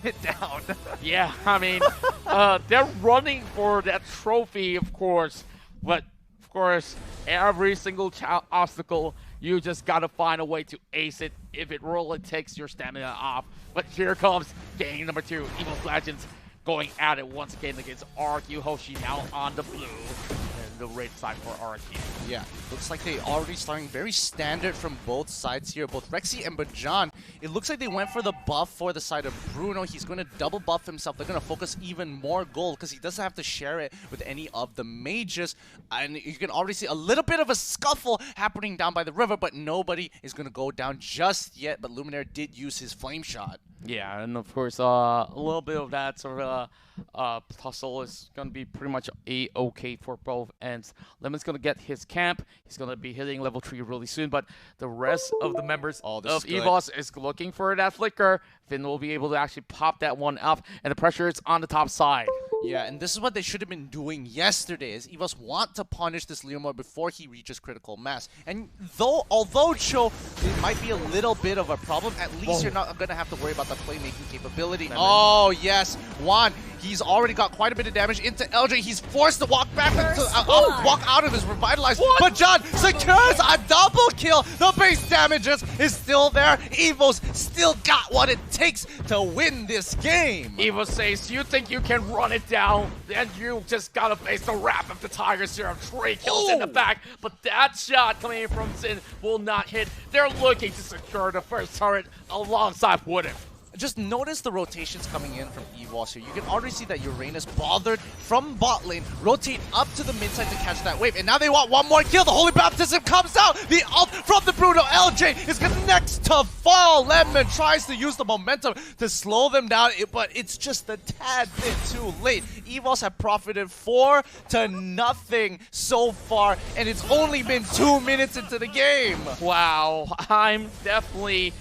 it down. Yeah, I mean, they're running for that trophy, of course, but of course, every single obstacle, you just gotta find a way to ace it if it really takes your stamina off. But here comes game number 2, Evos Legends going at it once again against Rrq Hoshi now on the blue. The red side for Rrq. Yeah, looks like they already starting very standard from both sides here. Both Rrq and Bajan, it looks like they went for the buff for the side of Bruno. He's going to double buff himself. They're going to focus even more gold because he doesn't have to share it with any of the mages. And you can already see a little bit of a scuffle happening down by the river, but nobody is going to go down just yet. But Luminaire did use his flame shot. Yeah, and of course, a little bit of that sort of tussle is going to be pretty much a-okay for both ends. Lemon's going to get his camp. He's going to be hitting level 3 really soon, but the rest of the members of Evos is looking for that flicker. Finn will be able to actually pop that one up, and the pressure is on the top side. Yeah, and this is what they should have been doing yesterday, is Evos want to punish this Leomord before he reaches critical mass. And although Cho, it might be a little bit of a problem, at least you're not going to have to worry about the playmaking capability. Oh, yes, Juan, he's already got quite a bit of damage into LJ. He's forced to walk back, walk out of his revitalize. But John secures a double kill. The base damages is still there. Evos still got what it takes to win this game. Evos says, you think you can run it down, then you just gotta face the wrath of the Tiger Serum. 3 kills in the back, but that shot coming in from Sin will not hit. They're looking to secure the first turret alongside Wooden. Just notice the rotations coming in from Evos here. You can already see that Uranus bothered from bot lane, rotate up to the mid side to catch that wave. And now they want one more kill. The Holy Baptism comes out. The ult from the Bruno. LJ is next to fall. Lemon tries to use the momentum to slow them down, but it's just a tad bit too late. Evos have profited 4-0 so far, and it's only been 2 minutes into the game. Wow, I'm definitely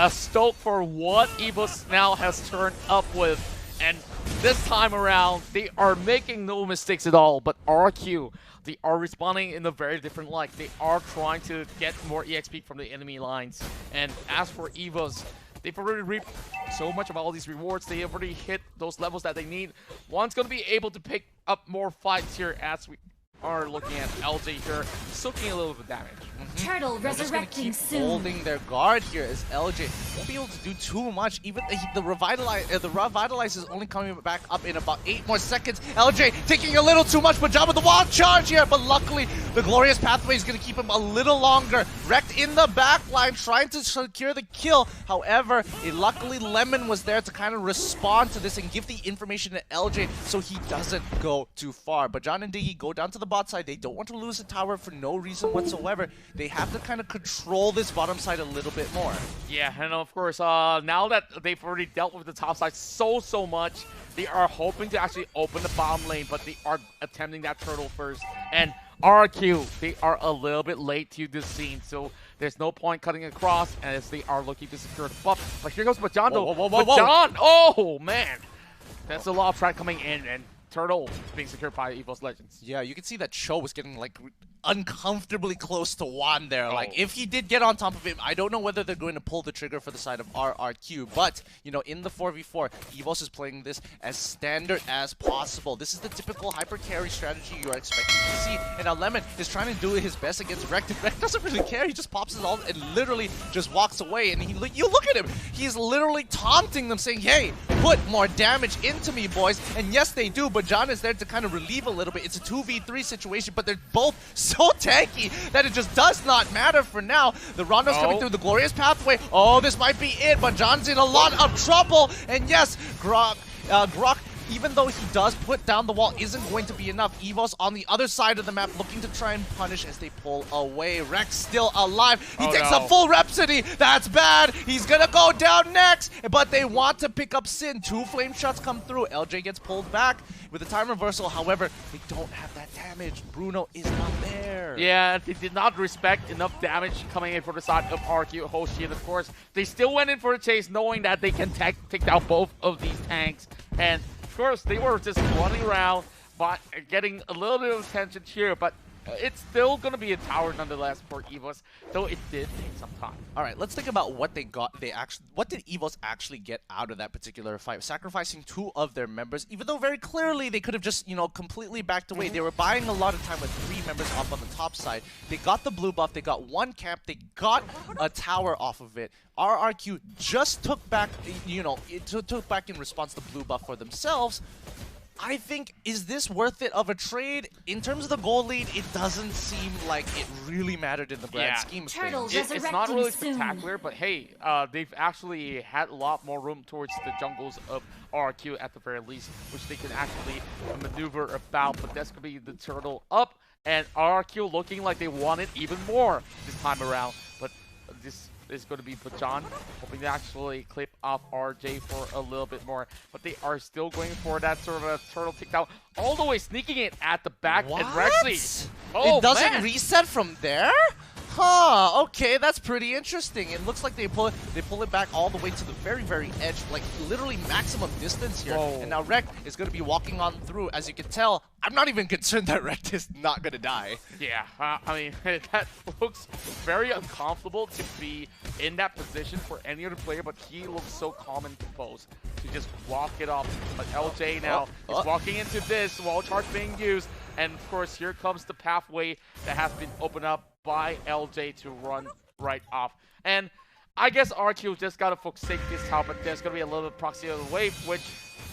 stoked for what Evos now has turned up with, and this time around they are making no mistakes at all. But Rrq, they are responding in a very different light. They are trying to get more EXP from the enemy lines, and as for Evos, they've already reaped so much of all these rewards. They already hit those levels that they need. One's going to be able to pick up more fights here as we are looking at LJ here, soaking a little bit of damage. Turtle resurrecting soon. Holding their guard here as LJ won't be able to do too much. Even the revitalize is only coming back up in about 8 more seconds. LJ taking a little too much, but John with the wild charge here. But luckily, the glorious pathway is going to keep him a little longer. Wrecked in the back line, trying to secure the kill. However, luckily Lemon was there to kind of respond to this and give the information to LJ so he doesn't go too far. But John and Diggy go down to the bot side. They don't want to lose the tower for no reason whatsoever. They have to kind of control this bottom side a little bit more. Yeah, and of course, now that they've already dealt with the top side so much, they are hoping to actually open the bottom lane, but they are attempting that turtle first. And Rrq, they are a little bit late to this scene, so there's no point cutting across as they are looking to secure the buff. But here goes Bajan though. Bajan! Oh, man! That's a lot of track coming in, and Turtle being secured by Evos Legends. Yeah, you can see that Cho was getting like uncomfortably close to Juan there. Like, if he did get on top of him, I don't know whether they're going to pull the trigger for the side of Rrq, but, you know, in the 4v4, Evos is playing this as standard as possible. This is the typical hyper carry strategy you are expecting to see, and now Lemon is trying to do his best against Rrq. Rrq doesn't really care. He just pops his ult and literally just walks away, and you look at him. He's literally taunting them, saying, hey, put more damage into me, boys. And yes, they do, but John is there to kind of relieve a little bit. It's a 2v3 situation, but they're both so tanky that it just does not matter for now. The Rondo's coming through the glorious pathway. Oh, this might be it, but John's in a lot of trouble. And yes, Grrq, even though he does put down the wall, isn't going to be enough. Evos on the other side of the map looking to try and punish as they pull away. Rrq still alive. He takes a full Rhapsody. That's bad. He's gonna go down next. But they want to pick up Sin. 2 flame shots come through. LJ gets pulled back with the time reversal. However, they don't have that damage. Bruno is not there. Yeah, they did not respect enough damage coming in for the side of Rrq Hoshi. And of course, they still went in for the chase knowing that they can take down both of these tanks. And of course, they were just running around, but getting a little bit of attention here. But it's still going to be a tower nonetheless for Evos, though it did take some time. All right, let's think about what they got. What did Evos actually get out of that particular fight? Sacrificing 2 of their members, even though very clearly they could have just, you know, completely backed away. They were buying a lot of time with 3 members up on the top side. They got the blue buff. They got 1 camp. They got a tower off of it. Rrq just took back, you know, took back in response to blue buff for themselves. I think, is this worth it of a trade? In terms of the gold lead, it doesn't seem like it really mattered in the grand scheme of things. It's not really spectacular, but hey, they've actually had a lot more room towards the jungles of Rrq at the very least, which they can actually maneuver about, but that's going to be the turtle up, and Rrq looking like they want it even more this time around, but this is going to be Bajan, hoping to actually clip off RJ for a little bit more, but they are still going for that sort of a turtle takedown, all the way sneaking it at the back. What? And Rexy, oh, it doesn't man. reset from there? Huh, okay, that's pretty interesting. It looks like they pull it back all the way to the very, very edge, like literally maximum distance here. Whoa. And now Rrq is going to be walking on through. As you can tell, I'm not even concerned that Rrq is not going to die. Yeah, I mean, that looks very uncomfortable to be in that position for any other player, but he looks so calm and composed to just walk it off. But LJ now is walking into this wall charge being used, and of course, here comes the pathway that has been opened up by LJ to run right off. And I guess Rrq just gotta forsake this tower, but there's gonna be a little bit of proxy of the wave, which,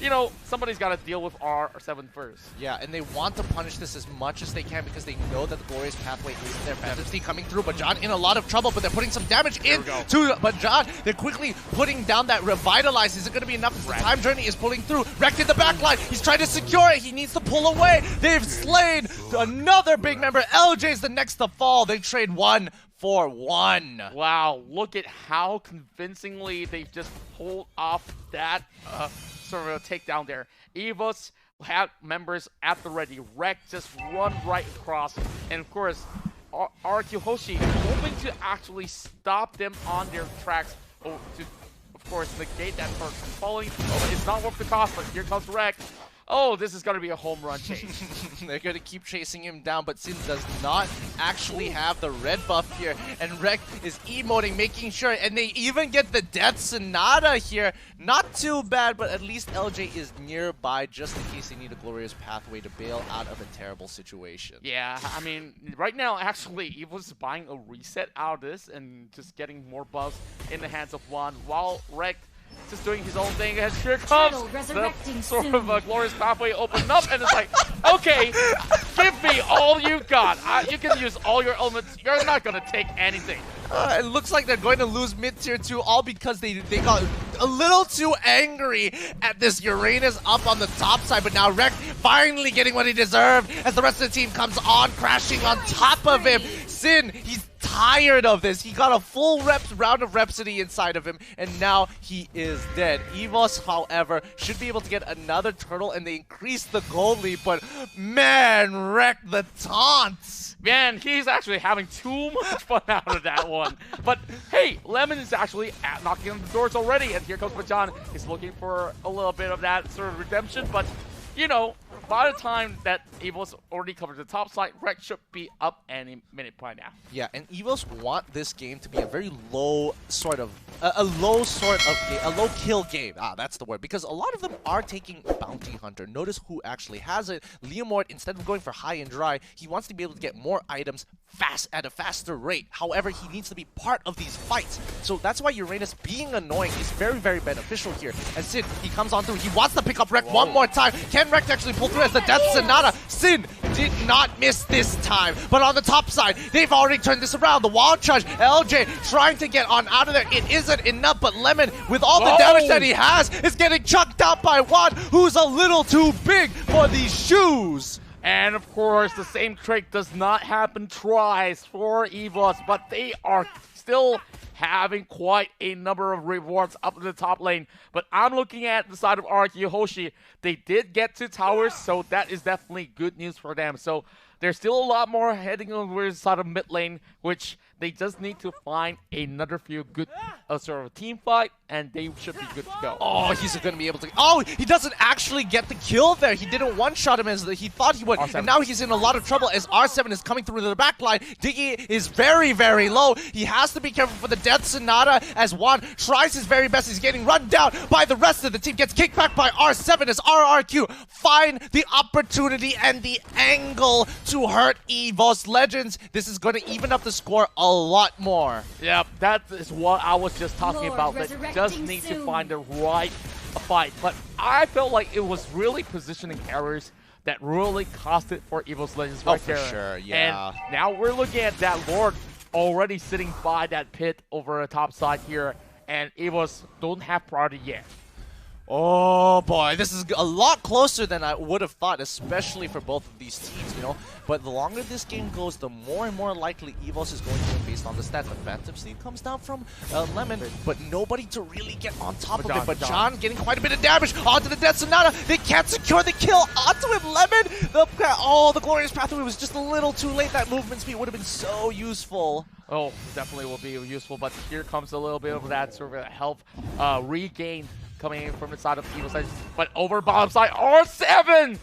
you know, somebody's gotta deal with R7 first. Yeah, and they want to punish this as much as they can because they know that the glorious pathway is their fantasy coming through. Bajan in a lot of trouble, but they're putting some damage in to Bajan. They're quickly putting down that revitalize. Is it going to be enough? The time journey is pulling through. Rrq in the back line. He's trying to secure it. He needs to pull away. They've slain another big member. LJ's the next to fall. They trade 1 for 1. Wow, look at how convincingly they've just pulled off that sort of a takedown there. Evos had members at the ready. Rrq just run right across. And of course, Rrq Hoshi hoping to actually stop them on their tracks. To, of course, negate that person falling. Oh, it's not worth the cost, but here comes Rrq. Oh, this is going to be a home run chase. They're going to keep chasing him down, but Sin does not actually have the red buff here. And Rrq is emoting, making sure, and they even get the Death Sonata here. Not too bad, but at least LJ is nearby just in case they need a glorious pathway to bail out of a terrible situation. Yeah, I mean, right now, actually, Evos is buying a reset out of this and just getting more buffs in the hands of Juan, while Rrq just doing his own thing. As here comes the sort of a glorious pathway opened up, and it's like, okay, give me all you got. You can use all your elements. You're not going to take anything. It looks like they're going to lose mid-tier 2, all because they got a little too angry at this Uranus up on the top side, but now Rrq finally getting what he deserved as the rest of the team comes on, crashing on top of him. Sin, he's tired of this. He got a full round of Rhapsody inside of him, and now he is dead. Evos, however, should be able to get another turtle, and they increase the gold lead, but man, Rrq the taunts. Man, he's actually having too much fun out of that one. But hey, Lemon is actually knocking on the doors already, and here comes Bajan. He's looking for a little bit of that sort of redemption, but you know, by the time that Evos already covered the top side, Rrq should be up any minute by now. Yeah, and Evos want this game to be a very low sort of a low kill game. That's the word, because a lot of them are taking Bounty Hunter. Notice who actually has it. Leomord, instead of going for high and dry, he wants to be able to get more items fast at a faster rate. However, he needs to be part of these fights. So that's why Uranus being annoying is very, very beneficial here. And Sin, he comes on through. He wants to pick up Rrq one more time. Can Rrq actually pull through as the Death Sonata? Sin did not miss this time. But on the top side, they've already turned this around. The Wild Charge, LJ trying to get on out of there. It isn't enough, but Lemon, with all the damage that he has, is getting chucked out by Juan, who's a little too big for these shoes. And of course, the same trick does not happen twice for Evos, but they are still having quite a number of rewards up in the top lane. But I'm looking at the side of Rrq Hoshi. They did get to towers, so that is definitely good news for them. So there's still a lot more heading over the side of mid lane, which They just need to find another few good sort of team fight, and they should be good to go. Oh, he's going to be able to... Oh, he doesn't actually get the kill there. He didn't one-shot him as he thought he would. R7. And now he's in a lot of trouble as R7 is coming through the back line. Diggy is very, very low. He has to be careful for the Death Sonata as Juan tries his very best. He's getting run down by the rest of the team. Gets kicked back by R7 as Rrq find the opportunity and the angle to hurt Evos Legends. This is going to even up the score a lot more. Yeah, that is what I was just talking Lord, about. That just need to find the right fight. But I felt like it was really positioning errors that really cost it for Evos Legends right there. For sure, yeah. And now we're looking at that Lord already sitting by that pit over the top side here, and Evos don't have priority yet. Oh boy, this is a lot closer than I would have thought, especially for both of these teams, you know. But the longer this game goes, the more and more likely Evos is going to win based on the stats. The Phantom Steam comes down from Lemon, but nobody to really get on top of it. But John getting quite a bit of damage onto the Death Sonata. They can't secure the kill onto him. Lemon, the Glorious Pathway was just a little too late. That movement speed would have been so useful. Oh, definitely will be useful. But here comes a little bit of that sort of health regain coming in from the side of Evos Legends. But over bottom side, R7!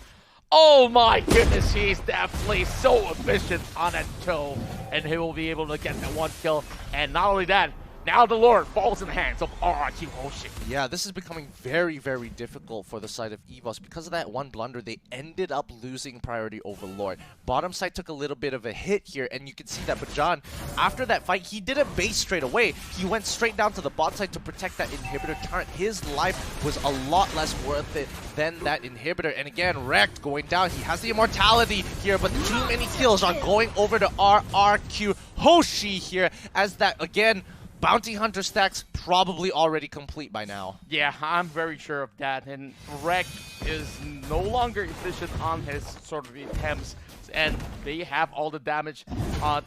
Oh my goodness, he's definitely so efficient on that kill. And he will be able to get that one kill. And not only that, now the Lord falls in the hands of Rrq Hoshi. Yeah, this is becoming very, very difficult for the side of Evos. Because of that one blunder, they ended up losing priority over Lord. Bottom side took a little bit of a hit here, and you can see that. But John, after that fight, he didn't base straight away. He went straight down to the bot side to protect that inhibitor turret. His life was a lot less worth it than that inhibitor. And again, Rrq going down. He has the immortality here, but too many kills are going over to Rrq Hoshi here, as that, again, Bounty Hunter stacks probably already complete by now. Yeah, I'm very sure of that. And Rrq is no longer efficient on his sort of attempts. And they have all the damage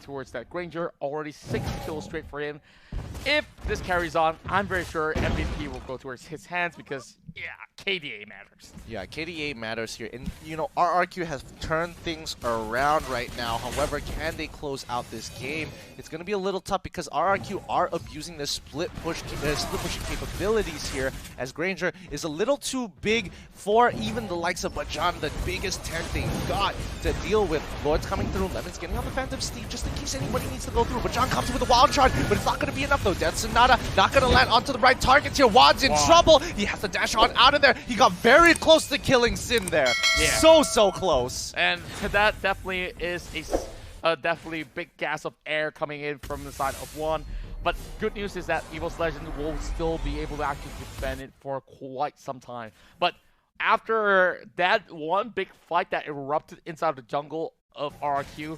towards that Granger. Already 6 kills straight for him. If this carries on, I'm very sure MVP will go towards his hands because, yeah, KDA matters. Yeah, KDA matters here. And, you know, Rrq has turned things around right now. However, can they close out this game? It's going to be a little tough because Rrq are abusing the split pushing capabilities here, as Granger is a little too big for even the likes of Bajan, the biggest tank they got to deal with. Lord's coming through. Lemon's getting on the Phantom Steam just in case anybody needs to go through. Bajan comes with a wild charge, but it's not going to be enough though. Death Sonata not going to land onto the right targets here. Wad's in trouble. He has to dash on out of there. He got very close to killing Sin there. Yeah. So close. And that definitely is a definitely big gas of air coming in from the side of one. But good news is that Evos Legends will still be able to actually defend it for quite some time. But after that one big fight that erupted inside the jungle of Rrq,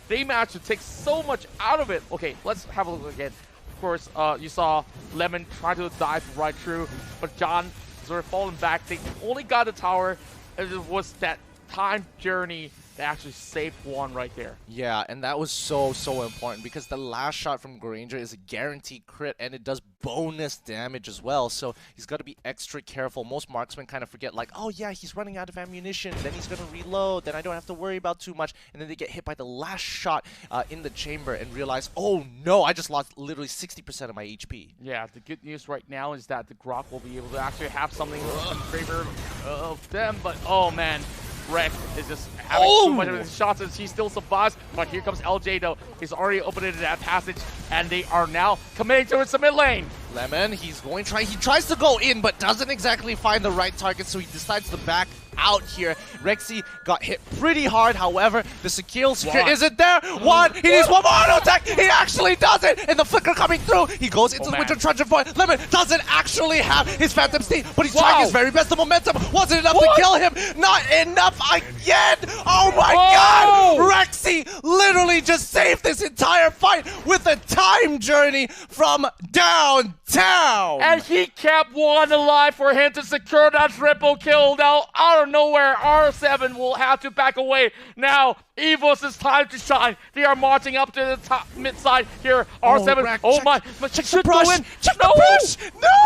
they managed to take so much out of it. Okay, let's have a look again. Of course, you saw Lemon trying to dive right through, but John sort of falling back. They only got the tower. It was that time journey that actually saved one right there. Yeah, and that was so important because the last shot from Granger is a guaranteed crit and it does bonus damage as well. So he's got to be extra careful. Most marksmen kind of forget like, oh yeah, he's running out of ammunition. Then he's going to reload. Then I don't have to worry about too much. And then they get hit by the last shot in the chamber and realize, oh no, I just lost literally 60% of my HP. Yeah, the good news right now is that the Grrq will be able to actually have something in favor of them. But oh man, Rrq is just having too much of his shots as he still survives. But here comes LJ though. He's already opened into that passage and they are now committing towards the mid lane. Lemon, he tries to go in but doesn't exactly find the right target, so he decides to back out here. Rexy got hit pretty hard, however, the secure isn't there. He needs one more auto attack. He actually does it, and the flicker coming through. He goes into the Winter Trudgeon point. Lemon doesn't actually have his Phantom Steam, but he's trying his very best. The momentum wasn't enough to kill him. Not enough again. Oh my god! Rexy literally just saved this entire fight with a time journey from downtown. And he kept one alive for him to secure that triple kill. Now, out of nowhere, R7 will have to back away. Now, Evos, it's time to shine. They are marching up to the top mid side here. R7. Rrq, Oh check- my! But check the should brush, go in. check the No! brush.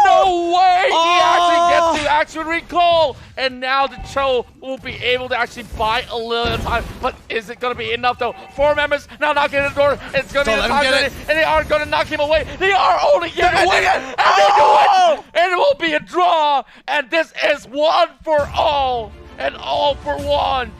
No way! Oh! He actually gets to actual recall, and now the Cho will be able to actually buy a little time. But is it going to be enough though? 4 members now knocking at the door. It's going to be Don't the let him time, get that and they are going to knock him away. They are only getting They're away, winning and it. they do Oh! it. And it will be a draw, and this is 1 for all, and all for 1.